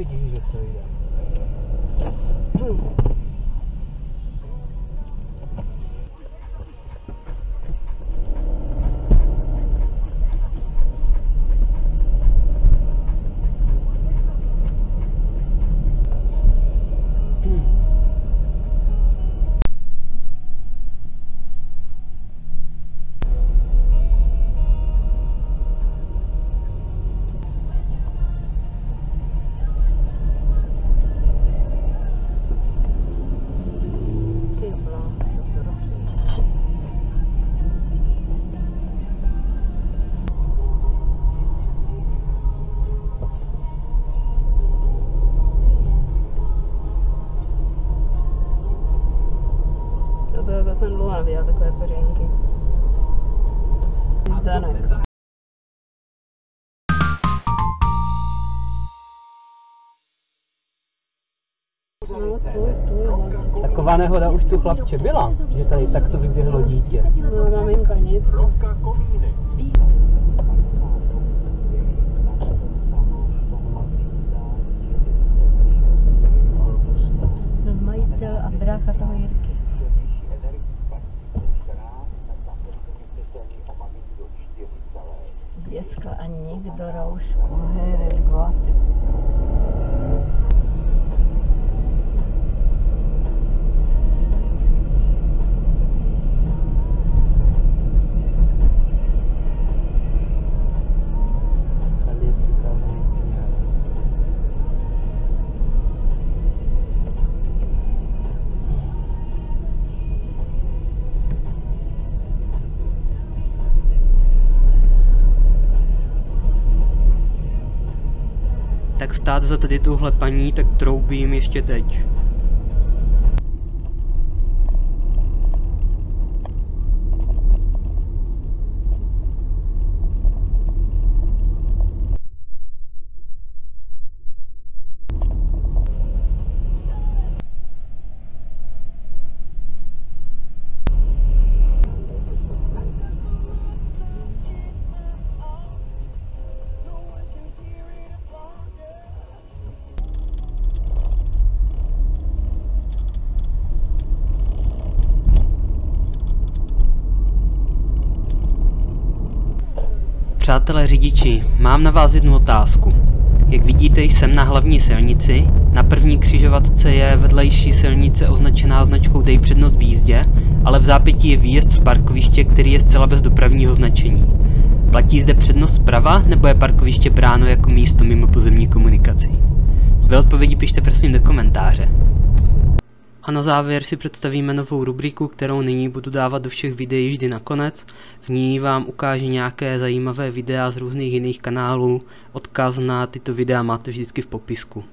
vidíš, že to jde. To jsem dlouho neviděla takové peřinky. Zdanek. Taková nehoda už tu chlapče byla, že tady takto vyběhlo dítě. No, maminka nic. Majitel a brácha toho Jirky. Děcka a nikdo roušku, hereš god. Tady je přikázaný směr. Tak stát za tady tuhle paní, tak troubím ještě teď. Přátelé řidiči, mám na vás jednu otázku. Jak vidíte, jsem na hlavní silnici, na první křižovatce je vedlejší silnice označená značkou Dej přednost v jízdě, ale v zápětí je výjezd z parkoviště, který je zcela bez dopravního značení. Platí zde přednost zprava, nebo je parkoviště bráno jako místo mimo pozemní komunikací? Své odpovědi pište prosím do komentáře. A na závěr si představíme novou rubriku, kterou nyní budu dávat do všech videí vždy nakonec. V ní vám ukážu nějaké zajímavé videa z různých jiných kanálů. Odkaz na tyto videa máte vždycky v popisku.